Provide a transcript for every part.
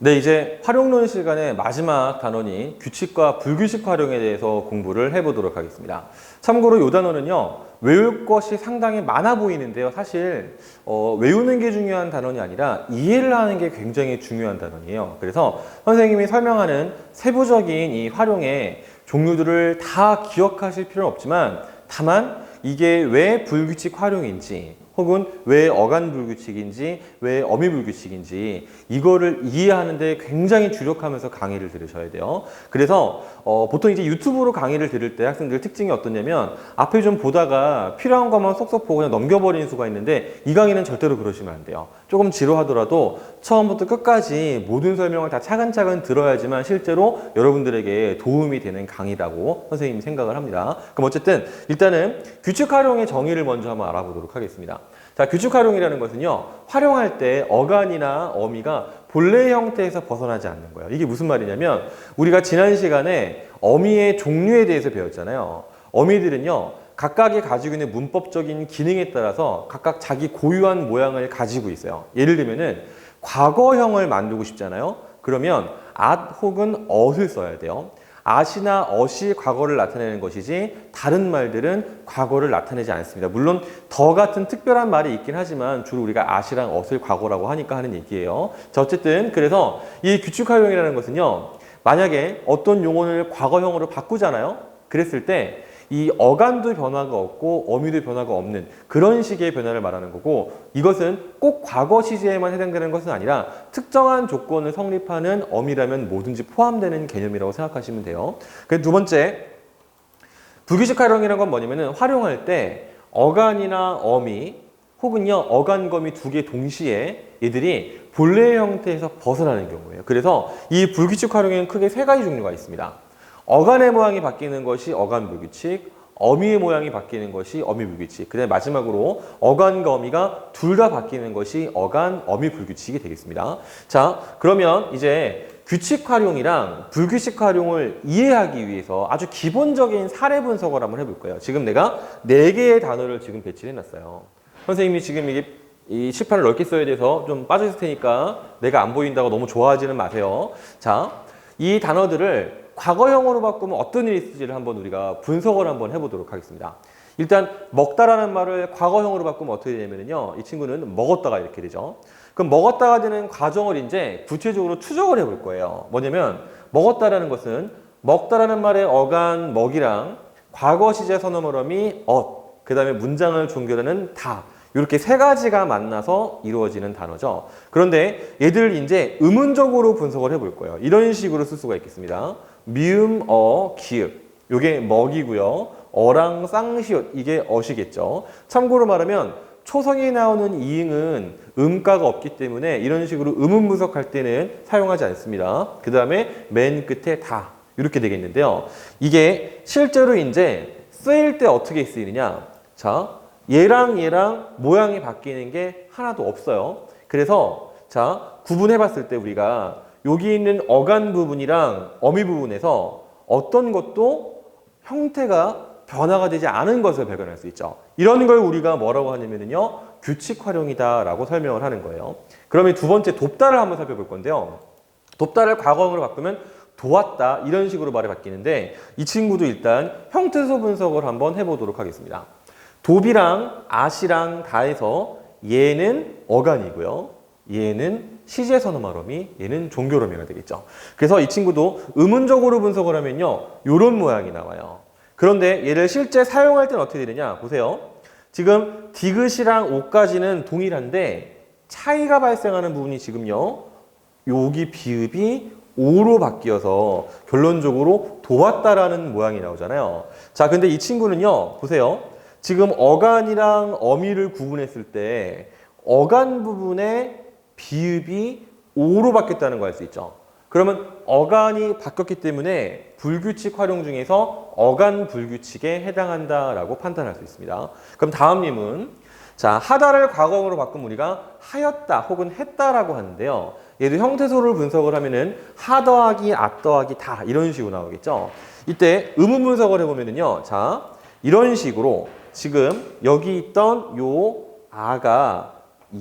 네, 이제 활용론 시간의 마지막 단원인 규칙과 불규칙 활용에 대해서 공부를 해보도록 하겠습니다. 참고로 이 단원은요, 외울 것이 상당히 많아 보이는데요. 사실 외우는 게 중요한 단원이 아니라 이해를 하는 게 굉장히 중요한 단원이에요. 그래서 선생님이 설명하는 세부적인 이 활용의 종류들을 다 기억하실 필요는 없지만 다만 이게 왜 불규칙 활용인지 혹은 왜 어간 불규칙인지 왜 어미 불규칙인지 이거를 이해하는데 굉장히 주력하면서 강의를 들으셔야 돼요. 그래서 보통 이제 유튜브로 강의를 들을 때 학생들 특징이 어떠냐면 앞에 좀 보다가 필요한 것만 쏙쏙 보고 그냥 넘겨버리는 수가 있는데 이 강의는 절대로 그러시면 안 돼요. 조금 지루하더라도 처음부터 끝까지 모든 설명을 다 차근차근 들어야지만 실제로 여러분들에게 도움이 되는 강의라고 선생님이 생각을 합니다. 그럼 어쨌든 일단은 규칙 활용의 정의를 먼저 한번 알아보도록 하겠습니다. 자, 규칙 활용이라는 것은요, 활용할 때 어간이나 어미가 본래 형태에서 벗어나지 않는 거예요. 이게 무슨 말이냐면 우리가 지난 시간에 어미의 종류에 대해서 배웠잖아요. 어미들은요, 각각이 가지고 있는 문법적인 기능에 따라서 각각 자기 고유한 모양을 가지고 있어요. 예를 들면은 과거형을 만들고 싶잖아요. 그러면 at 혹은 ot을 써야 돼요. at이나 ot이 과거를 나타내는 것이지 다른 말들은 과거를 나타내지 않습니다. 물론 더 같은 특별한 말이 있긴 하지만 주로 우리가 at이랑 ot을 과거라고 하니까 하는 얘기예요. 자, 어쨌든 그래서 이 규칙 활용이라는 것은요, 만약에 어떤 용어를 과거형으로 바꾸잖아요. 그랬을 때 이 어간도 변화가 없고 어미도 변화가 없는 그런 식의 변화를 말하는 거고, 이것은 꼭 과거 시제에만 해당되는 것은 아니라 특정한 조건을 성립하는 어미라면 뭐든지 포함되는 개념이라고 생각하시면 돼요. 그래서 두 번째, 불규칙 활용이라는 건 뭐냐면은 활용할 때 어간이나 어미 혹은요 어간검이 두 개 동시에 얘들이 본래 형태에서 벗어나는 경우예요. 그래서 이 불규칙 활용에는 크게 세 가지 종류가 있습니다. 어간의 모양이 바뀌는 것이 어간 불규칙, 어미의 모양이 바뀌는 것이 어미 불규칙, 그 다음에 마지막으로 어간과 어미가 둘 다 바뀌는 것이 어간, 어미 불규칙이 되겠습니다. 자, 그러면 이제 규칙 활용이랑 불규칙 활용을 이해하기 위해서 아주 기본적인 사례 분석을 한번 해볼 거예요. 지금 내가 4개의 단어를 지금 배치를 해놨어요. 선생님이 지금 이게 이 칠판을 넓게 써야 돼서 좀 빠져있을 테니까 내가 안 보인다고 너무 좋아하지는 마세요. 자, 이 단어들을 과거형으로 바꾸면 어떤 일이 있을지를 한번 우리가 분석을 한번 해보도록 하겠습니다. 일단 먹다라는 말을 과거형으로 바꾸면 어떻게 되냐면요, 이 친구는 먹었다가 이렇게 되죠. 그럼 먹었다가 되는 과정을 이제 구체적으로 추적을 해볼 거예요. 뭐냐면 먹었다라는 것은 먹다라는 말의 어간 먹이랑 과거 시제 선어물음이 그 다음에 문장을 종결하는 다, 이렇게 세 가지가 만나서 이루어지는 단어죠. 그런데 얘들을 이제 의문적으로 분석을 해볼 거예요. 이런 식으로 쓸 수가 있겠습니다. 미음, 기읍. 요게 먹이고요. 어랑 쌍시옷. 이게 어시겠죠. 참고로 말하면 초성이 나오는 이응은 음가가 없기 때문에 이런 식으로 의문 분석할 때는 사용하지 않습니다. 그 다음에 맨 끝에 다. 이렇게 되겠는데요. 이게 실제로 이제 쓰일 때 어떻게 쓰이느냐. 자, 얘랑 모양이 바뀌는 게 하나도 없어요. 그래서 자, 구분해 봤을 때 우리가 여기 있는 어간 부분이랑 어미 부분에서 어떤 것도 형태가 변화가 되지 않은 것을 발견할 수 있죠. 이런 걸 우리가 뭐라고 하냐면요, 규칙 활용이다 라고 설명을 하는 거예요. 그러면 두 번째 돕다를 한번 살펴볼 건데요. 돕다를 과거형으로 바꾸면 도왔다, 이런 식으로 말이 바뀌는데 이 친구도 일단 형태소 분석을 한번 해보도록 하겠습니다. 돕이랑 at이랑 다해서 얘는 어간이고요, 얘는 시제 선어말어미, 얘는 종결어미가 되겠죠. 그래서 이 친구도 의문적으로 분석을 하면요, 이런 모양이 나와요. 그런데 얘를 실제 사용할 때는 어떻게 되느냐 보세요. 지금 디귿이랑 오까지는 동일한데 차이가 발생하는 부분이 지금요, 여기 비읍이 오로 바뀌어서 결론적으로 도왔다라는 모양이 나오잖아요. 자, 근데 이 친구는요, 보세요. 지금 어간이랑 어미를 구분했을 때 어간 부분에 비읍이 오로 바뀌었다는 걸 알 수 있죠. 그러면 어간이 바뀌었기 때문에 불규칙 활용 중에서 어간 불규칙에 해당한다라고 판단할 수 있습니다. 그럼 다음 림은, 자, 하다를 과거형으로 바꾸면 우리가 하였다 혹은 했다라고 하는데요. 얘도 형태소를 분석을 하면은 하 더하기 앗 더하기 다 이런 식으로 나오겠죠. 이때 의문 분석을 해보면은요, 자, 이런 식으로 지금 여기 있던 요 아가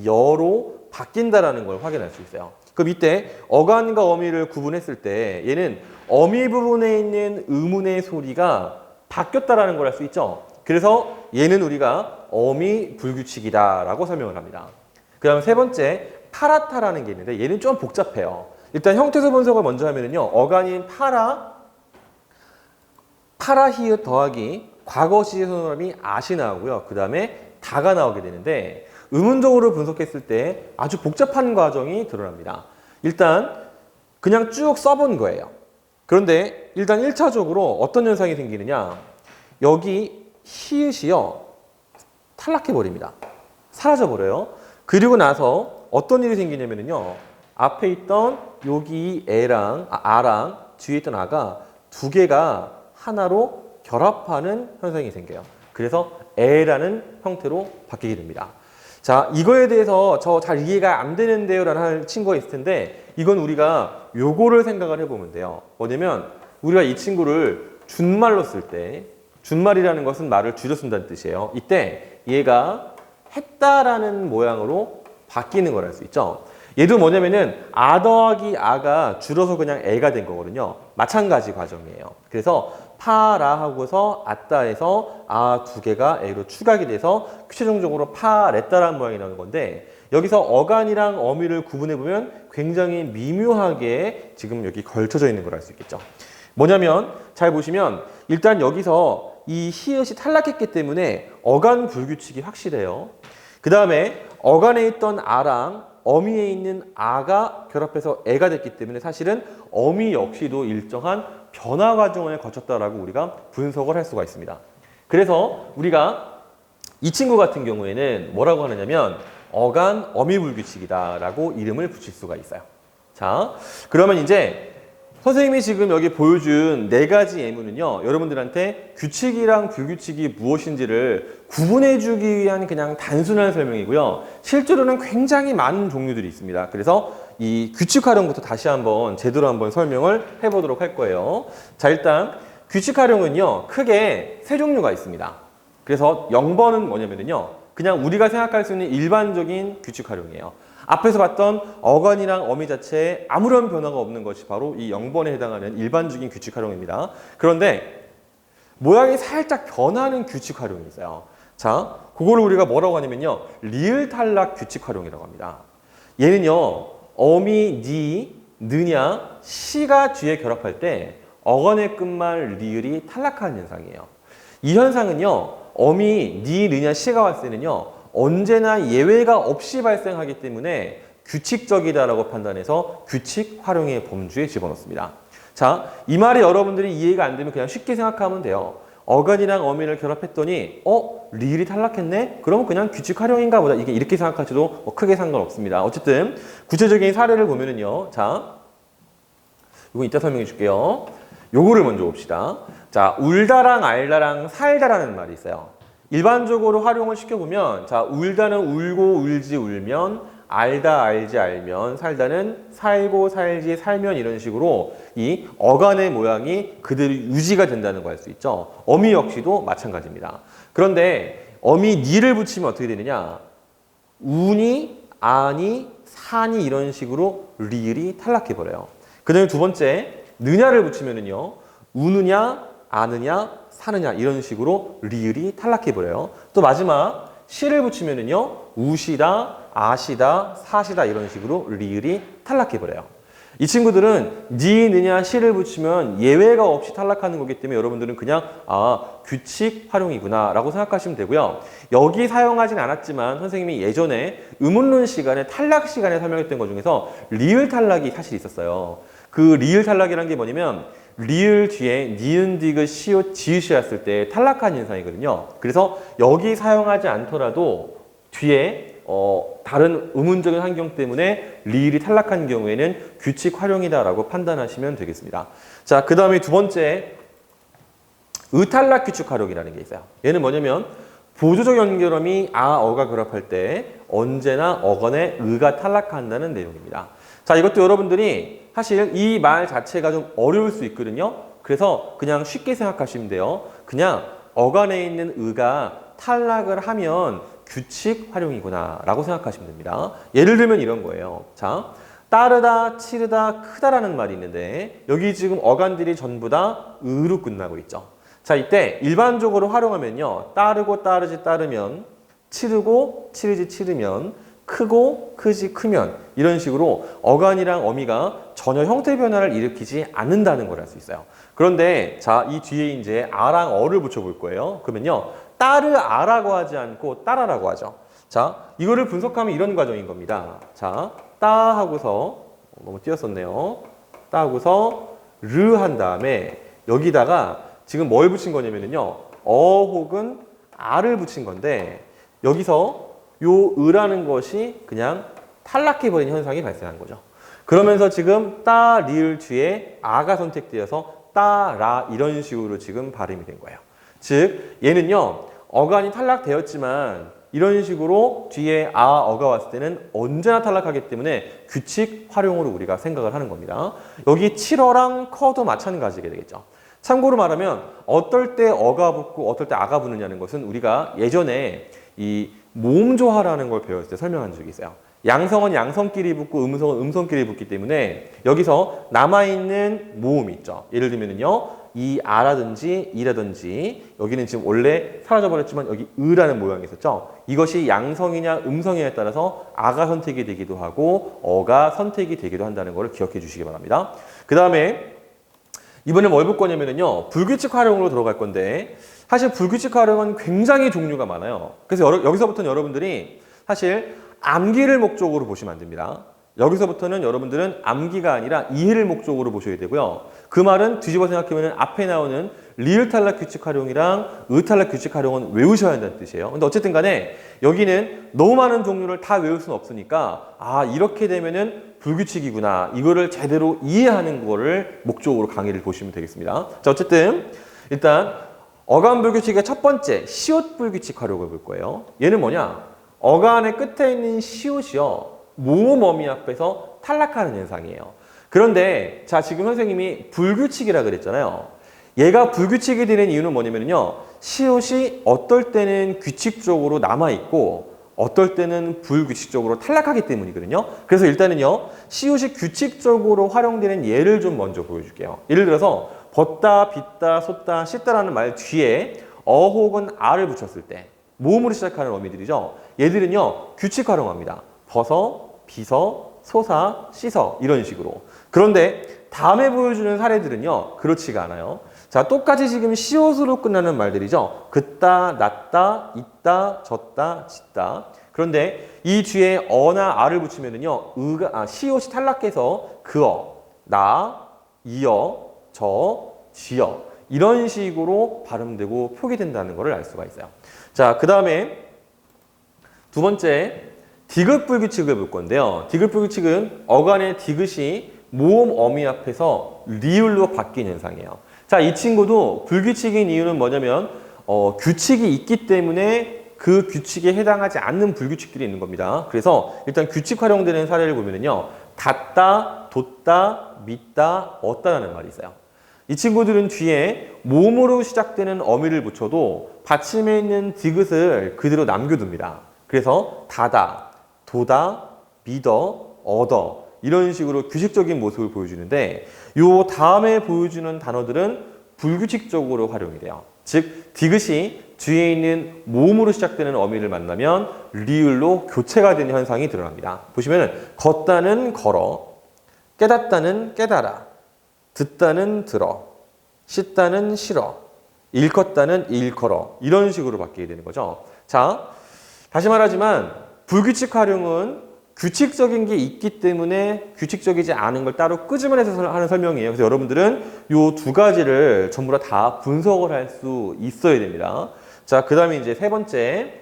여로 바뀐다라는 걸 확인할 수 있어요. 그럼 이때 어간과 어미를 구분했을 때 얘는 어미 부분에 있는 의문의 소리가 바뀌었다라는 걸 알 수 있죠. 그래서 얘는 우리가 어미 불규칙이다라고 설명을 합니다. 그 다음 세 번째 파라타라는 게 있는데 얘는 좀 복잡해요. 일단 형태소 분석을 먼저 하면은요. 어간인 파라 히읗 더하기 과거 시제 소노람이 아시 나오고요. 그 다음에 다가 나오게 되는데 의문적으로 분석했을 때 아주 복잡한 과정이 드러납니다. 일단 그냥 쭉 써본 거예요. 그런데 일단 1차적으로 어떤 현상이 생기느냐. 여기 히읗이요. 탈락해버립니다. 사라져버려요. 그리고 나서 어떤 일이 생기냐면요. 앞에 있던 여기 아랑 뒤에 있던 아가 두 개가 하나로 결합하는 현상이 생겨요. 그래서 에라는 형태로 바뀌게 됩니다. 자, 이거에 대해서 저 잘 이해가 안 되는데요 라는 할 친구가 있을 텐데 이건 우리가 요거를 생각을 해보면 돼요. 뭐냐면 우리가 이 친구를 준말로 쓸 때 준말이라는 것은 말을 줄여 쓴다는 뜻이에요. 이때 얘가 했다라는 모양으로 바뀌는 걸 알 수 있죠. 얘도 뭐냐면은 아 더하기 아가 줄어서 그냥 애가 된 거거든요. 마찬가지 과정이에요. 그래서 파라 하고서 아따에서 아 두 개가 애로 추가가 돼서 최종적으로 파레따라는 모양이 나오는 건데 여기서 어간이랑 어미를 구분해보면 굉장히 미묘하게 지금 여기 걸쳐져 있는 걸 알 수 있겠죠. 뭐냐면 잘 보시면 일단 여기서 이 히읗이 탈락했기 때문에 어간 불규칙이 확실해요. 그 다음에 어간에 있던 아랑 어미에 있는 아가 결합해서 애가 됐기 때문에 사실은 어미 역시도 일정한 변화 과정을 거쳤다라고 우리가 분석을 할 수가 있습니다. 그래서 우리가 이 친구 같은 경우에는 뭐라고 하느냐면 어간 어미 불규칙이다라고 이름을 붙일 수가 있어요. 자, 그러면 이제 선생님이 지금 여기 보여준 네 가지 예문은요. 여러분들한테 규칙이랑 불규칙이 무엇인지를 구분해주기 위한 그냥 단순한 설명이고요. 실제로는 굉장히 많은 종류들이 있습니다. 그래서 이 규칙 활용부터 다시 한번 제대로 한번 설명을 해보도록 할 거예요. 자, 일단 규칙 활용은요. 크게 세 종류가 있습니다. 그래서 0번은 뭐냐면요. 그냥 우리가 생각할 수 있는 일반적인 규칙 활용이에요. 앞에서 봤던 어간이랑 어미 자체에 아무런 변화가 없는 것이 바로 이 0번에 해당하는 일반적인 규칙 활용입니다. 그런데 모양이 살짝 변하는 규칙 활용이 있어요. 자, 그거를 우리가 뭐라고 하냐면요. 리을 탈락 규칙 활용이라고 합니다. 얘는요. 어미, 니, 느냐, 시가 뒤에 결합할 때 어간의 끝말 리을이 탈락하는 현상이에요. 이 현상은요. 어미, 니, 느냐, 시가 왔을 때는요. 언제나 예외가 없이 발생하기 때문에 규칙적이다라고 판단해서 규칙 활용의 범주에 집어넣습니다. 자, 이 말이 여러분들이 이해가 안 되면 그냥 쉽게 생각하면 돼요. 어간이랑 어미를 결합했더니 리을이 탈락했네? 그러면 그냥 규칙 활용인가 보다. 이게 이렇게 생각하셔도 크게 상관없습니다. 어쨌든 구체적인 사례를 보면은요. 자, 이거 이따 설명해 줄게요. 요거를 먼저 봅시다. 자, 울다랑 알다랑 살다라는 말이 있어요. 일반적으로 활용을 시켜보면 자, 울다는 울고 울지 울면 알다 알지 알면 살다는 살고 살지 살면 이런 식으로 이 어간의 모양이 그대로 유지가 된다는 걸 알 수 있죠. 어미 역시도 마찬가지입니다. 그런데 어미 니를 붙이면 어떻게 되느냐. 우니, 아니, 사니 이런 식으로 리을이 탈락해버려요. 그 다음에 두 번째 느냐를 붙이면은요. 우느냐, 아느냐, 사느냐 이런 식으로 리을이 탈락해버려요. 또 마지막 시를 붙이면은요. 우시다, 아시다, 사시다 이런 식으로 리을이 탈락해버려요. 이 친구들은 니, 느냐, 시를 붙이면 예외가 없이 탈락하는 거기 때문에 여러분들은 그냥 규칙 활용이구나 라고 생각하시면 되고요. 여기 사용하진 않았지만 선생님이 예전에 의문론 시간에 탈락 시간에 설명했던 것 중에서 리을 탈락이 사실 있었어요. 그 리을 탈락이라는 게 뭐냐면 리을 뒤에 니은, 디귿, 시옷, 지읒이 왔을 때 탈락한 현상이거든요. 그래서 여기 사용하지 않더라도 뒤에 다른 의문적인 환경 때문에 리을이 탈락한 경우에는 규칙 활용이다라고 판단하시면 되겠습니다. 자, 그 다음에 두 번째 의탈락 규칙 활용이라는 게 있어요. 얘는 뭐냐면 보조적 연결음이 어가 결합할 때 언제나 어간에 의가 탈락한다는 내용입니다. 자, 이것도 여러분들이 사실 이 말 자체가 좀 어려울 수 있거든요. 그래서 그냥 쉽게 생각하시면 돼요. 그냥 어간에 있는 의가 탈락을 하면 규칙 활용이구나 라고 생각하시면 됩니다. 예를 들면 이런 거예요. 자, 따르다, 치르다, 크다라는 말이 있는데 여기 지금 어간들이 전부 다 으로 끝나고 있죠. 자, 이때 일반적으로 활용하면요. 따르고 따르지 따르면, 치르고 치르지 치르면, 크고 크지 크면 이런 식으로 어간이랑 어미가 전혀 형태 변화를 일으키지 않는다는 걸 알 수 있어요. 그런데 자, 이 뒤에 이제 아랑 어를 붙여볼 거예요. 그러면요. 따르아라고 하지 않고 따라라고 하죠. 자, 이거를 분석하면 이런 과정인 겁니다. 자, 따 하고서 너무 띄었었네요. 따 하고서 르 한 다음에 여기다가 지금 뭘 붙인 거냐면요. 어 혹은 아를 붙인 건데 여기서 요 으라는 것이 그냥 탈락해버린 현상이 발생한 거죠. 그러면서 지금 따, 리을 뒤에 아가 선택되어서 따라 이런 식으로 지금 발음이 된 거예요. 즉 얘는요. 어간이 탈락되었지만 이런 식으로 뒤에 아, 어가 왔을 때는 언제나 탈락하기 때문에 규칙 활용으로 우리가 생각을 하는 겁니다. 여기 칠어랑 커도 마찬가지게 되겠죠. 참고로 말하면 어떨 때 어가 붙고 어떨 때 아가 붙느냐는 것은 우리가 예전에 이 모음조화라는 걸 배웠을 때 설명한 적이 있어요. 양성은 양성끼리 붙고 음성은 음성끼리 붙기 때문에 여기서 남아있는 모음이 있죠. 예를 들면요. 이 아라든지 이라든지 여기는 지금 원래 사라져버렸지만 여기 으라는 모양이 있었죠. 이것이 양성이냐 음성이냐에 따라서 아가 선택이 되기도 하고 어가 선택이 되기도 한다는 걸 기억해 주시기 바랍니다. 그 다음에 이번에 뭘 볼 거냐면요. 불규칙 활용으로 들어갈 건데 사실 불규칙 활용은 굉장히 종류가 많아요. 그래서 여기서부터는 여러분들이 사실 암기를 목적으로 보시면 안 됩니다. 여기서부터는 여러분들은 암기가 아니라 이해를 목적으로 보셔야 되고요. 그 말은 뒤집어 생각해보면 앞에 나오는 리을 탈락 규칙 활용이랑 의 탈락 규칙 활용은 외우셔야 한다는 뜻이에요. 근데 어쨌든 간에 여기는 너무 많은 종류를 다 외울 수는 없으니까 아, 이렇게 되면은 불규칙이구나. 이거를 제대로 이해하는 거를 목적으로 강의를 보시면 되겠습니다. 자, 어쨌든 일단 어간 불규칙의 첫 번째 시옷 불규칙 활용을 볼 거예요. 얘는 뭐냐? 어간의 끝에 있는 시옷이요. 모음 어미 앞에서 탈락하는 현상이에요. 그런데 자, 지금 선생님이 불규칙이라 그랬잖아요. 얘가 불규칙이 되는 이유는 뭐냐면요. 시옷이 어떨 때는 규칙적으로 남아있고 어떨 때는 불규칙적으로 탈락하기 때문이거든요. 그래서 일단은요. 시옷이 규칙적으로 활용되는 예를 좀 먼저 보여줄게요. 예를 들어서 벗다, 빗다, 쏟다, 씻다라는 말 뒤에 어 혹은 아를 붙였을 때 모음으로 시작하는 어미들이죠. 얘들은요. 규칙 활용합니다. 벗어, 빗어, 솟아, 씻어 이런 식으로. 그런데 다음에 보여주는 사례들은요. 그렇지가 않아요. 자, 똑같이 지금 시옷으로 끝나는 말들이죠. 긋다, 낫다, 있다, 졌다, 짓다. 그런데 이 뒤에 어나 아를 붙이면은요. 시옷이 탈락해서 그어, 나, 이어, 저, 지어 이런 식으로 발음되고 표기된다는 것을 알 수가 있어요. 자, 그 다음에 두 번째 디귿 불규칙을 볼 건데요. 디귿 불규칙은 어간의 디귿이 모음 어미 앞에서 리을로 바뀐 현상이에요. 자, 이 친구도 불규칙인 이유는 뭐냐면 규칙이 있기 때문에 그 규칙에 해당하지 않는 불규칙들이 있는 겁니다. 그래서 일단 규칙 활용되는 사례를 보면은요. 닫다, 돋다, 믿다, 얻다라는 말이 있어요. 이 친구들은 뒤에 모음으로 시작되는 어미를 붙여도 받침에 있는 디귿을 그대로 남겨둡니다. 그래서 다다, 도다, 믿어, 얻어 이런 식으로 규칙적인 모습을 보여주는데 요 다음에 보여주는 단어들은 불규칙적으로 활용이 돼요. 즉 디귿이 뒤에 있는 모음으로 시작되는 어미를 만나면 리을로 교체가 되는 현상이 드러납니다. 보시면 걷다는 걸어, 깨닫다는 깨달아, 듣다는 들어, 씻다는 싫어, 일컫다는 일컬어 이런 식으로 바뀌게 되는 거죠. 자, 다시 말하지만 불규칙 활용은 규칙적인 게 있기 때문에 규칙적이지 않은 걸 따로 끄집어내서 하는 설명이에요. 그래서 여러분들은 이 두 가지를 전부 다 분석을 할 수 있어야 됩니다. 자, 그 다음에 이제 세 번째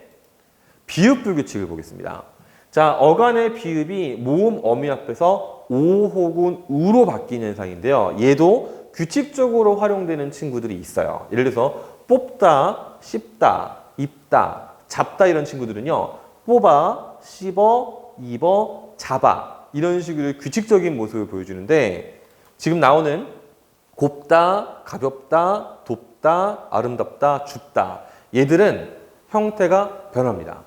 비읍 불규칙을 보겠습니다. 자, 어간의 비읍이 모음 어미 앞에서 오 혹은 우로 바뀌는 현상인데요. 얘도 규칙적으로 활용되는 친구들이 있어요. 예를 들어서 뽑다, 씹다, 입다, 잡다 이런 친구들은요. 뽑아, 씹어, 입어, 잡아 이런 식으로 규칙적인 모습을 보여주는데 지금 나오는 곱다, 가볍다, 돕다, 아름답다, 줍다 얘들은 형태가 변합니다.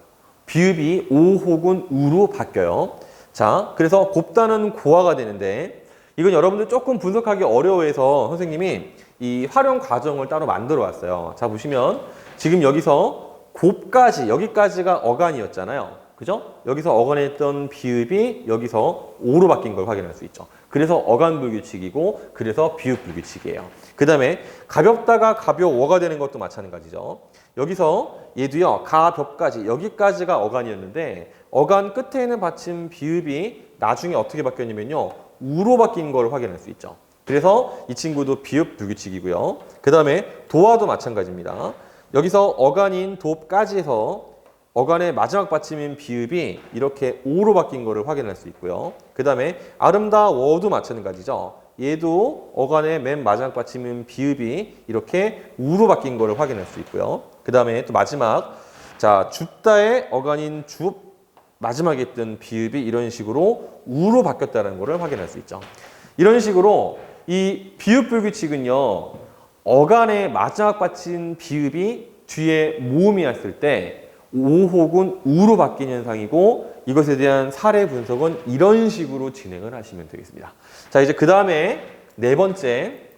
비읍이 오 혹은 우로 바뀌어요. 자, 그래서 곱다는 고화가 되는데 이건 여러분들 조금 분석하기 어려워해서 선생님이 이 활용 과정을 따로 만들어 왔어요. 자, 보시면 지금 여기서 곱까지, 여기까지가 어간이었잖아요. 그죠? 여기서 어간했던 비읍이 여기서 오로 바뀐 걸 확인할 수 있죠. 그래서 어간 불규칙이고, 그래서 비읍 불규칙이에요. 그 다음에 가볍다가 가벼워가 되는 것도 마찬가지죠. 여기서 얘도요, 가볍까지, 여기까지가 어간이었는데, 어간 끝에 있는 받침 비읍이 나중에 어떻게 바뀌었냐면요, 우로 바뀐 걸 확인할 수 있죠. 그래서 이 친구도 비읍 불규칙이고요. 그 다음에 도화도 마찬가지입니다. 여기서 어간인 도까지에서 어간의 마지막 받침인 비읍이 이렇게 오로 바뀐 것을 확인할 수 있고요. 그 다음에 아름다워도 마찬가지죠. 얘도 어간의 맨 마지막 받침인 비읍이 이렇게 우로 바뀐 것을 확인할 수 있고요. 그 다음에 또 마지막, 자, 줍다의 어간인 줍 마지막에 있던 비읍이 이런 식으로 우로 바뀌었다는 것을 확인할 수 있죠. 이런 식으로 이 비읍 불규칙은요, 어간의 마지막 받침 비읍이 뒤에 모음이 왔을 때 오 혹은 우로 바뀌는 현상이고, 이것에 대한 사례 분석은 이런 식으로 진행을 하시면 되겠습니다. 자, 이제 그 다음에 네 번째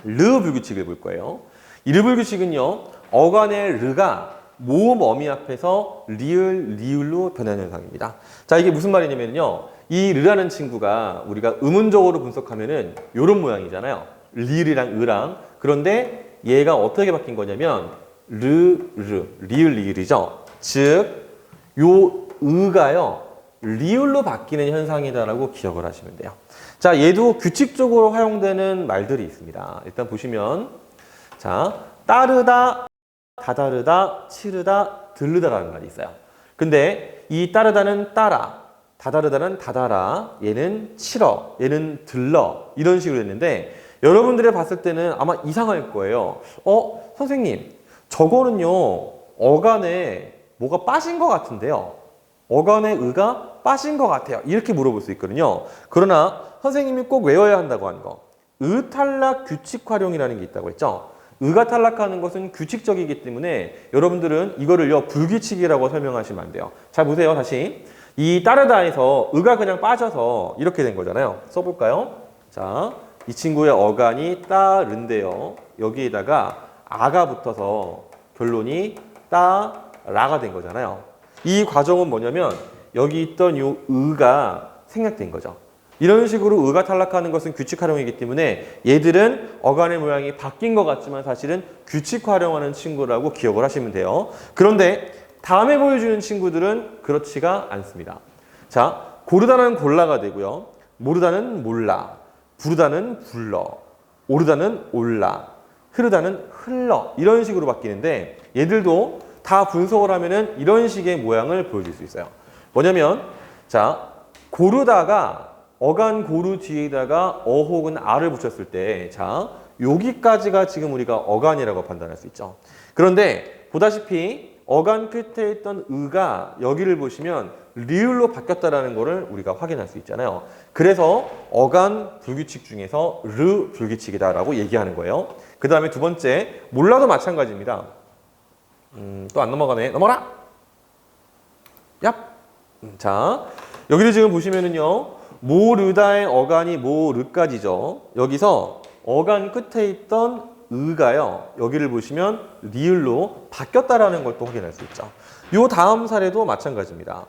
르 불규칙을 볼 거예요. 이 르 불규칙은요, 어간의 르가 모음 어미 앞에서 리을, 리을로 변하는 현상입니다. 자, 이게 무슨 말이냐면요, 이 르라는 친구가 우리가 의문적으로 분석하면은 이런 모양이잖아요. 리을이랑 으랑. 그런데 얘가 어떻게 바뀐 거냐면 르, 리을, 리을이죠. 즉, 요 으가요, 리을로 바뀌는 현상이다라고 기억을 하시면 돼요. 자, 얘도 규칙적으로 활용되는 말들이 있습니다. 일단 보시면, 자, 따르다, 다다르다, 치르다, 들르다라는 말이 있어요. 근데 이 따르다는 따라, 다다르다는 다다라, 얘는 치러, 얘는 들러, 이런 식으로 됐는데, 여러분들이 봤을 때는 아마 이상할 거예요. 선생님, 저거는요, 어간에 뭐가 빠진 것 같은데요. 어간에 의가 빠진 것 같아요. 이렇게 물어볼 수 있거든요. 그러나 선생님이 꼭 외워야 한다고 하는 거, 의탈락 규칙 활용이라는 게 있다고 했죠. 의가 탈락하는 것은 규칙적이기 때문에 여러분들은 이거를요, 불규칙이라고 설명하시면 안 돼요. 잘 보세요, 다시. 이 따르다에서 의가 그냥 빠져서 이렇게 된 거잖아요. 써볼까요? 자, 이 친구의 어간이 따른데요. 여기에다가 아가 붙어서 결론이 따라가 된 거잖아요. 이 과정은 뭐냐면 여기 있던 이 의가 생략된 거죠. 이런 식으로 의가 탈락하는 것은 규칙 활용이기 때문에 얘들은 어간의 모양이 바뀐 것 같지만 사실은 규칙 활용하는 친구라고 기억을 하시면 돼요. 그런데 다음에 보여주는 친구들은 그렇지가 않습니다. 자, 고르다는 골라가 되고요. 모르다는 몰라, 부르다는 불러, 오르다는 올라, 흐르다는 흘러, 이런 식으로 바뀌는데 얘들도 다 분석을 하면은 이런 식의 모양을 보여줄 수 있어요. 뭐냐면, 자, 고르다가 어간 고르 뒤에다가 어 혹은 아를 붙였을 때, 자, 여기까지가 지금 우리가 어간이라고 판단할 수 있죠. 그런데 보다시피 어간 끝에 있던 의가 여기를 보시면 리을로 바뀌었다는 것을 우리가 확인할 수 있잖아요. 그래서 어간 불규칙 중에서 르 불규칙이다라고 얘기하는 거예요. 그 다음에 두 번째, 몰라도 마찬가지입니다. 또 안 넘어가네. 넘어라! 얍! 자, 여기를 지금 보시면은요, 모르다의 어간이 모르까지죠. 여기서 어간 끝에 있던 의가요, 여기를 보시면 리을로 바뀌었다라는 걸 또 확인할 수 있죠. 요 다음 사례도 마찬가지입니다.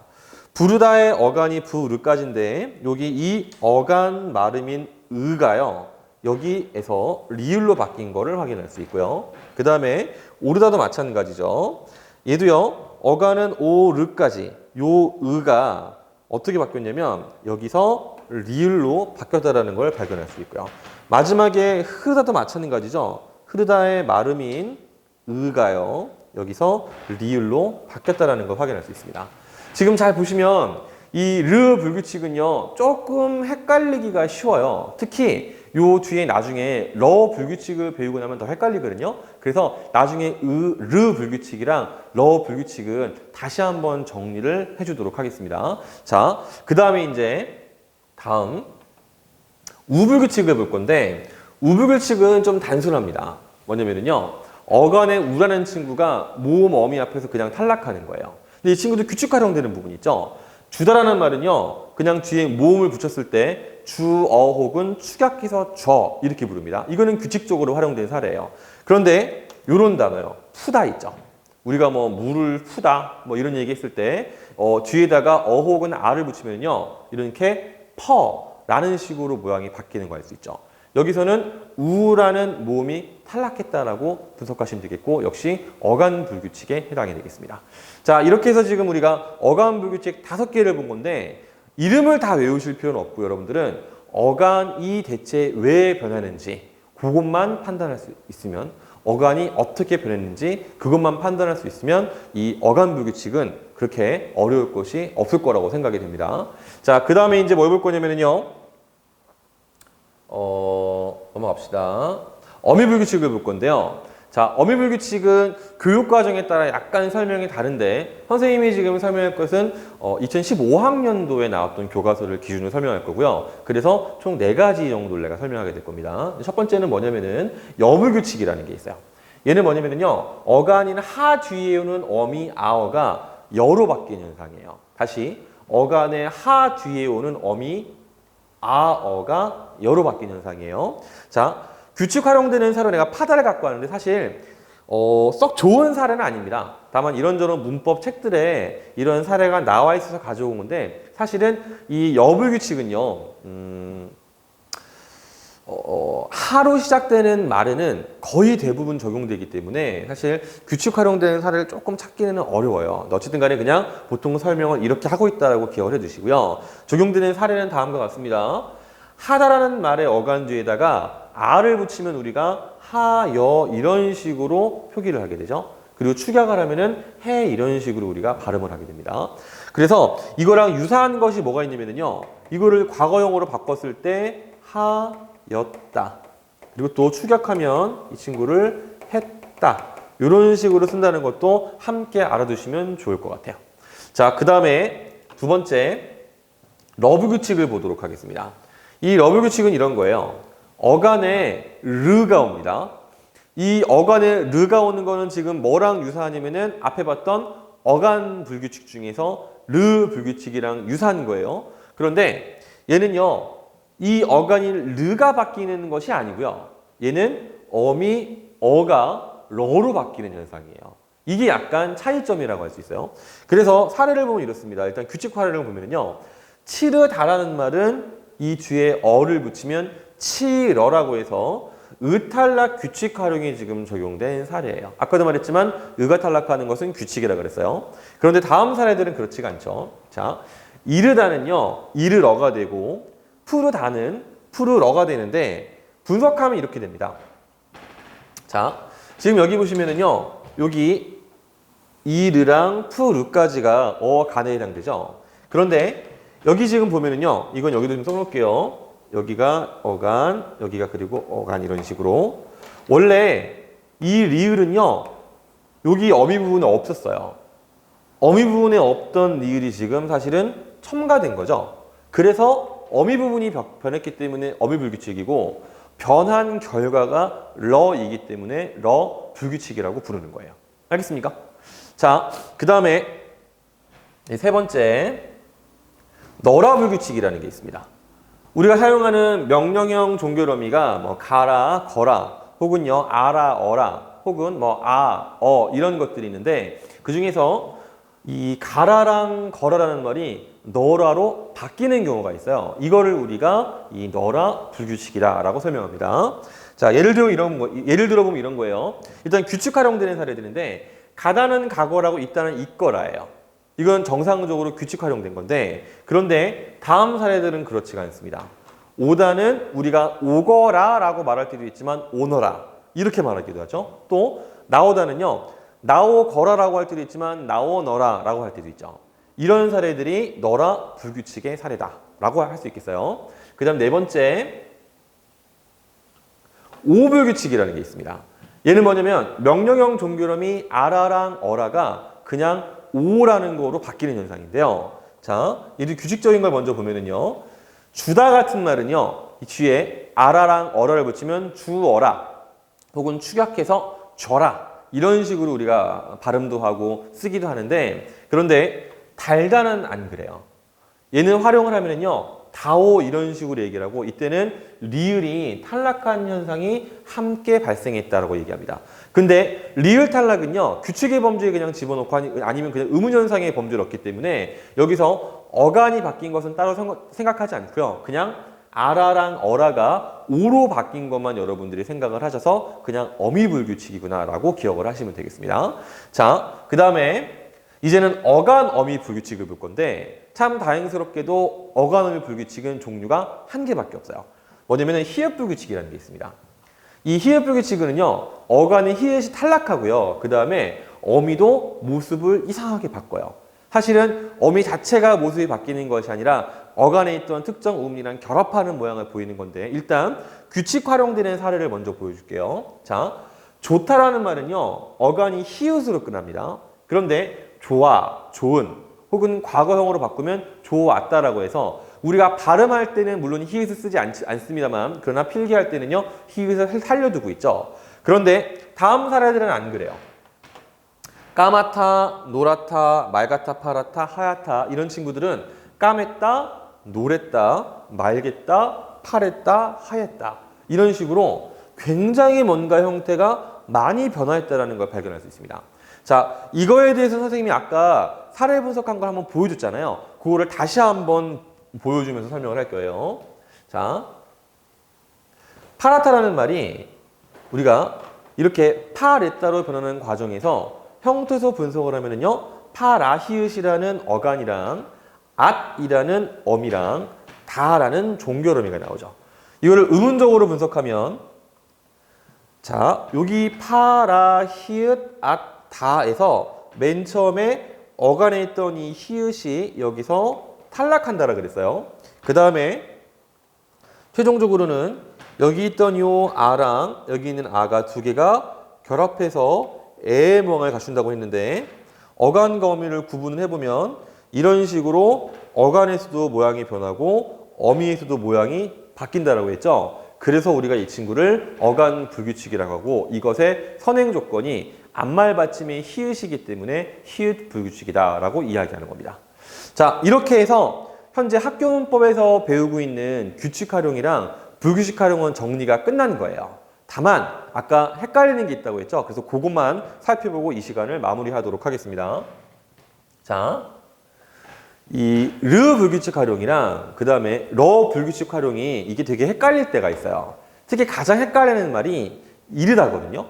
부르다의 어간이 부르까지인데 여기 이 어간 발음인 의가요, 여기에서 리을로 바뀐 거를 확인할 수 있고요. 그 다음에 오르다도 마찬가지죠. 얘도요, 어간은 오르까지, 요 의가 어떻게 바뀌었냐면 여기서 리을로 바뀌었다라는 걸 발견할 수 있고요. 마지막에 흐르다도 마찬가지죠. 흐르다의 말음인 의가요, 여기서 리을로 바뀌었다라는 걸 확인할 수 있습니다. 지금 잘 보시면 이 르 불규칙은요, 조금 헷갈리기가 쉬워요. 특히 요 뒤에 나중에 러 불규칙을 배우고 나면 더 헷갈리거든요. 그래서 나중에 르 불규칙이랑 러 불규칙은 다시 한번 정리를 해주도록 하겠습니다. 자, 그 다음에 이제 다음 우불규칙을 볼 건데, 우불규칙은 좀 단순합니다. 뭐냐면요, 어간의 우라는 친구가 모음 어미 앞에서 그냥 탈락하는 거예요. 근데 이 친구도 규칙 활용되는 부분이 있죠. 주다라는 말은요, 그냥 뒤에 모음을 붙였을 때 주어 혹은 축약해서 저 이렇게 부릅니다. 이거는 규칙적으로 활용된 사례예요. 그런데 이런 단어요. 푸다 있죠. 우리가 뭐 물을 푸다 뭐 이런 얘기했을 때 뒤에다가 어 혹은 아를 붙이면요, 이렇게 퍼라는 식으로 모양이 바뀌는 거 알 수 있죠. 여기서는 우라는 모음이 탈락했다라고 분석하시면 되겠고, 역시 어간 불규칙에 해당이 되겠습니다. 자, 이렇게 해서 지금 우리가 어간 불규칙 5개를 본 건데, 이름을 다 외우실 필요는 없고, 여러분들은 어간이 대체 왜 변하는지 그것만 판단할 수 있으면, 어간이 어떻게 변했는지 그것만 판단할 수 있으면 이 어간 불규칙은 그렇게 어려울 것이 없을 거라고 생각이 됩니다. 자, 그 다음에 이제 뭘 볼 거냐면요, 넘어갑시다. 어미불규칙을 볼 건데요. 자, 어미불규칙은 교육과정에 따라 약간 설명이 다른데, 선생님이 지금 설명할 것은 2015학년도에 나왔던 교과서를 기준으로 설명할 거고요. 그래서 총 4가지 정도를 내가 설명하게 될 겁니다. 첫 번째는 뭐냐면은 여불규칙이라는 게 있어요. 얘는 뭐냐면요, 어간인 하 뒤에 오는 어미 아어가 여로 바뀌는 현상이에요. 다시, 어간의 하 뒤에 오는 어미 아어가 여로 바뀌는 현상이에요. 자, 규칙 활용되는 사례로 내가 파다를 갖고 왔는데, 사실 썩 좋은 사례는 아닙니다. 다만 이런저런 문법 책들에 이런 사례가 나와 있어서 가져온 건데, 사실은 이 여불규칙은요, 하로 시작되는 말에는 거의 대부분 적용되기 때문에 사실 규칙 활용되는 사례를 조금 찾기는 어려워요. 어쨌든 간에 그냥 보통 설명을 이렇게 하고 있다고 기억을 해주시고요. 적용되는 사례는 다음과 같습니다. 하다라는 말의 어간 뒤에다가 아를 붙이면 우리가 하, 여 이런 식으로 표기를 하게 되죠. 그리고 축약을 하면은 해 이런 식으로 우리가 발음을 하게 됩니다. 그래서 이거랑 유사한 것이 뭐가 있냐면요, 이거를 과거형으로 바꿨을 때 하였다. 그리고 또 축약하면 이 친구를 했다. 이런 식으로 쓴다는 것도 함께 알아두시면 좋을 것 같아요. 자, 그 다음에 두 번째 러브 규칙을 보도록 하겠습니다. 이 러브 규칙은 이런 거예요. 어간에 르가 옵니다. 이 어간에 르가 오는 거는 지금 뭐랑 유사하냐면은 앞에 봤던 어간 불규칙 중에서 르 불규칙이랑 유사한 거예요. 그런데 얘는요, 이 어간이 르가 바뀌는 것이 아니고요, 얘는 어미 어가 러로 바뀌는 현상이에요. 이게 약간 차이점이라고 할 수 있어요. 그래서 사례를 보면 이렇습니다. 일단 규칙 사례를 보면요, 치르다라는 말은 이 뒤에 어를 붙이면 치러라고 해서 의탈락 규칙 활용이 지금 적용된 사례예요. 아까도 말했지만 의가 탈락하는 것은 규칙이라고 그랬어요. 그런데 다음 사례들은 그렇지가 않죠. 자, 이르다는요, 이르러가 되고, 푸르다는 푸르러가 되는데, 분석하면 이렇게 됩니다. 자, 지금 여기 보시면은요, 여기 이르랑 푸르까지가 어간에 해당되죠. 그런데 여기 지금 보면은요, 이건 여기도 좀 써놓을게요. 여기가 어간, 여기가 그리고 어간 이런 식으로. 원래 이 리을은요, 여기 어미 부분에 없었어요. 어미 부분에 없던 리을이 지금 사실은 첨가된 거죠. 그래서 어미 부분이 변했기 때문에 어미 불규칙이고, 변한 결과가 러이기 때문에 러 불규칙이라고 부르는 거예요. 알겠습니까? 자, 그 다음에 세 번째, 너라 불규칙이라는 게 있습니다. 우리가 사용하는 명령형 종결어미가 뭐 가라, 거라, 혹은요 아라, 어라, 혹은 뭐 아, 어 이런 것들이 있는데, 그 중에서 이 가라랑 거라라는 말이 너라로 바뀌는 경우가 있어요. 이거를 우리가 이 너라 불규칙이라고 설명합니다. 자, 예를 들어보면 이런 거예요. 일단 규칙 활용되는 사례들인데, 가다는 과거라고 있다는 있거라예요. 이건 정상적으로 규칙 활용된 건데, 그런데 다음 사례들은 그렇지가 않습니다. 오다는 우리가 오거라라고 말할 때도 있지만 오너라 이렇게 말하기도 하죠. 또 나오다는요, 나오거라라고 할 때도 있지만 나오너라라고 할 때도 있죠. 이런 사례들이 너라 불규칙의 사례다라고 할 수 있겠어요. 그 다음 네 번째, 오불규칙이라는 게 있습니다. 얘는 뭐냐면 명령형 종결음이 아라랑 어라가 그냥 오라는 거로 바뀌는 현상인데요. 자, 얘도 규칙적인 걸 먼저 보면은요, 주다 같은 말은요, 이 뒤에 아라랑 어라를 붙이면 주어라, 혹은 축약해서 져라 이런 식으로 우리가 발음도 하고 쓰기도 하는데, 그런데 달다는 안 그래요. 얘는 활용을 하면은요, 다오 이런 식으로 얘기를 하고, 이때는 리을이 탈락한 현상이 함께 발생했다라고 얘기합니다. 근데 리을 탈락은요, 규칙의 범주에 그냥 집어넣고 아니면 그냥 의문 현상의 범주를 얻기 때문에 여기서 어간이 바뀐 것은 따로 생각하지 않고요. 그냥 아라랑 어라가 오로 바뀐 것만 여러분들이 생각을 하셔서 그냥 어미불규칙이구나라고 기억을 하시면 되겠습니다. 자, 그 다음에 이제는 어간 어미 불규칙을 볼 건데, 참 다행스럽게도 어간 어미 불규칙은 종류가 한 개밖에 없어요. 뭐냐면 히읗 불규칙이라는 게 있습니다. 이 히읗 불규칙은요, 어간의 히읗이 탈락하고요. 그 다음에 어미도 모습을 이상하게 바꿔요. 사실은 어미 자체가 모습이 바뀌는 것이 아니라 어간에 있던 특정 음이랑 결합하는 모양을 보이는 건데, 일단 규칙 활용되는 사례를 먼저 보여줄게요. 자, 좋다라는 말은요, 어간이 히읗으로 끝납니다. 그런데 좋아, 좋은, 혹은 과거형으로 바꾸면 좋았다라고 해서 우리가 발음할 때는 물론 히읗을 쓰지 않습니다만, 그러나 필기할 때는요, 히읗을 살려두고 있죠. 그런데 다음 사례들은 안 그래요. 까맣다, 노랗다, 맑았다, 파랗다, 하얗다 이런 친구들은 까맸다, 노랬다, 맑겠다, 파랬다, 하였다 이런 식으로 굉장히 뭔가 형태가 많이 변화했다는 걸 발견할 수 있습니다. 자, 이거에 대해서 선생님이 아까 사례 분석한 걸 한번 보여줬잖아요. 그거를 다시 한번 보여주면서 설명을 할 거예요. 자, 파랗다라는 말이 우리가 이렇게 파랬다로 변하는 과정에서 형태소 분석을 하면은요, 파라히읗이라는 어간이랑 앗이라는 어미랑 다라는 종결어미가 나오죠. 이거를 의문적으로 분석하면, 자, 여기 파라히읗 앗 다에서 맨 처음에 어간에 있던 이 히읗이 여기서 탈락한다라 그랬어요. 그 다음에 최종적으로는 여기 있던 이 아랑 여기 있는 아가 두 개가 결합해서 애의 모양을 갖춘다고 했는데, 어간과 어미를 구분을 해보면 이런 식으로 어간에서도 모양이 변하고 어미에서도 모양이 바뀐다라고 했죠. 그래서 우리가 이 친구를 어간 불규칙이라고 하고, 이것의 선행 조건이 앞말 받침의 히읗이기 때문에 히읗 불규칙이다라고 이야기하는 겁니다. 자, 이렇게 해서 현재 학교문법에서 배우고 있는 규칙 활용이랑 불규칙 활용은 정리가 끝난 거예요. 다만 아까 헷갈리는 게 있다고 했죠. 그래서 그것만 살펴보고 이 시간을 마무리하도록 하겠습니다. 자, 이 르 불규칙 활용이랑 그 다음에 러 불규칙 활용이 이게 되게 헷갈릴 때가 있어요. 특히 가장 헷갈리는 말이 이르다거든요.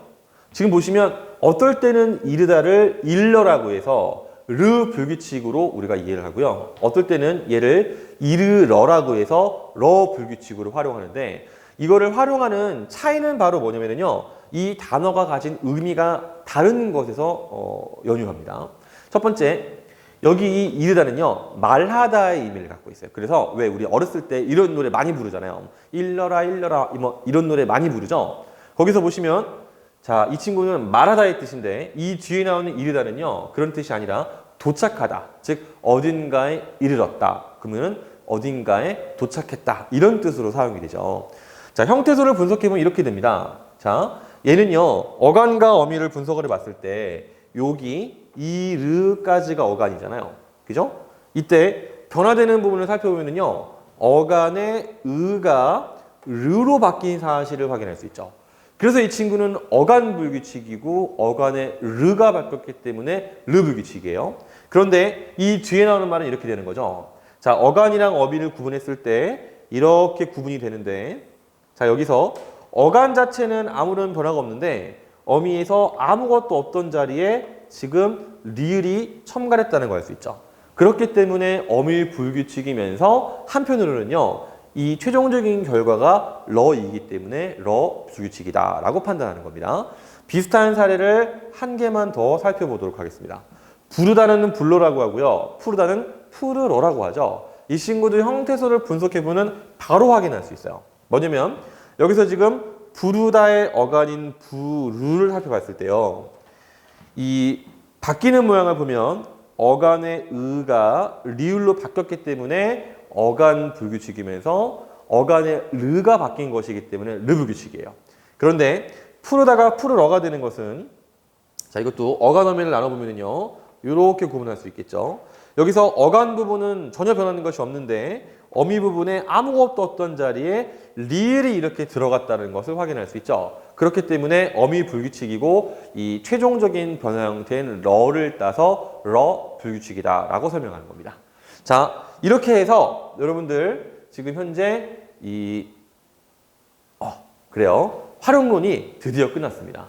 지금 보시면 어떨 때는 이르다를 일러라고 해서 르 불규칙으로 우리가 이해를 하고요. 어떨 때는 얘를 이르러라고 해서 러 불규칙으로 활용하는데, 이거를 활용하는 차이는 바로 뭐냐면요, 이 단어가 가진 의미가 다른 것에서 연유합니다. 첫 번째, 여기 이 이르다는요, 말하다의 의미를 갖고 있어요. 그래서 왜 우리 어렸을 때 이런 노래 많이 부르잖아요. 일러라 일러라 이런 노래 많이 부르죠. 거기서 보시면, 자, 이 친구는 말하다의 뜻인데 이 뒤에 나오는 이르다는요, 그런 뜻이 아니라 도착하다, 즉 어딘가에 이르렀다, 그러면 어딘가에 도착했다 이런 뜻으로 사용이 되죠. 자, 형태소를 분석해보면 이렇게 됩니다. 자, 얘는요, 어간과 어미를 분석을 해봤을 때 여기 이 르까지가 어간이잖아요. 그죠? 이때 변화되는 부분을 살펴보면요, 어간의 의가 르로 바뀐 사실을 확인할 수 있죠. 그래서 이 친구는 어간 불규칙이고 어간의 르가 바뀌었기 때문에 르 불규칙이에요. 그런데 이 뒤에 나오는 말은 이렇게 되는 거죠. 자, 어간이랑 어미를 구분했을 때 이렇게 구분이 되는데, 자, 여기서 어간 자체는 아무런 변화가 없는데 어미에서 아무것도 없던 자리에 지금 리을이 첨가됐다는 걸 알 수 있죠. 그렇기 때문에 어미 불규칙이면서 한편으로는요, 이 최종적인 결과가 러이기 때문에 러 불규칙이다라고 판단하는 겁니다. 비슷한 사례를 한 개만 더 살펴보도록 하겠습니다. 부르다는 불러라고 하고요, 푸르다는 푸르러라고 하죠. 이 친구들 형태소를 분석해보면 바로 확인할 수 있어요. 뭐냐면 여기서 지금 부르다의 어간인 부르를 살펴봤을 때요, 이 바뀌는 모양을 보면 어간의 의가 리을로 바뀌었기 때문에 어간 불규칙이면서 어간의 르가 바뀐 것이기 때문에 르 불규칙이에요. 그런데 푸르다가 푸르러가 되는 것은 자, 이것도 어간 어미를 나눠보면요. 이렇게 구분할 수 있겠죠. 여기서 어간 부분은 전혀 변하는 것이 없는데 어미 부분에 아무것도 없던 자리에 리을이 이렇게 들어갔다는 것을 확인할 수 있죠. 그렇기 때문에 어미 불규칙이고 이 최종적인 변화 형태인 러를 따서 러 불규칙이다라고 설명하는 겁니다. 자, 이렇게 해서 여러분들 지금 현재 그래요. 활용론이 드디어 끝났습니다.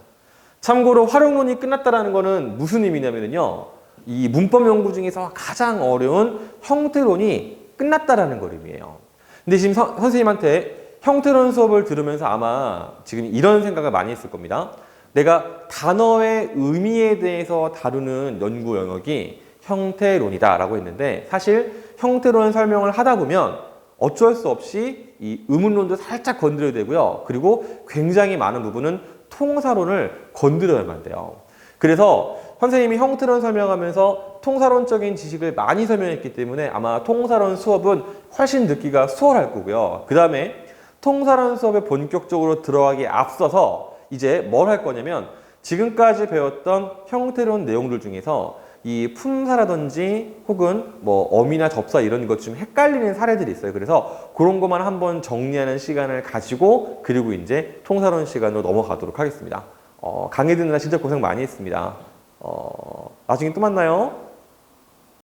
참고로 활용론이 끝났다는 것은 무슨 의미냐면요. 이 문법 연구 중에서 가장 어려운 형태론이 끝났다라는 걸 의미해요. 근데 지금 선생님한테 형태론 수업을 들으면서 아마 지금 이런 생각을 많이 했을 겁니다. 내가 단어의 의미에 대해서 다루는 연구 영역이 형태론이다라고 했는데 사실 형태론 설명을 하다 보면 어쩔 수 없이 이 의문론도 살짝 건드려야 되고요. 그리고 굉장히 많은 부분은 통사론을 건드려야만 돼요. 그래서 선생님이 형태론 설명하면서 통사론적인 지식을 많이 설명했기 때문에 아마 통사론 수업은 훨씬 듣기가 수월할 거고요. 그 다음에 통사론 수업에 본격적으로 들어가기에 앞서서 이제 뭘 할 거냐면 지금까지 배웠던 형태론 내용들 중에서 이 품사라든지 혹은 뭐 어미나 접사 이런 것 좀 헷갈리는 사례들이 있어요. 그래서 그런 것만 한번 정리하는 시간을 가지고 그리고 이제 통사론 시간으로 넘어가도록 하겠습니다. 강의 듣느라 진짜 고생 많이 했습니다. 나중에 또 만나요.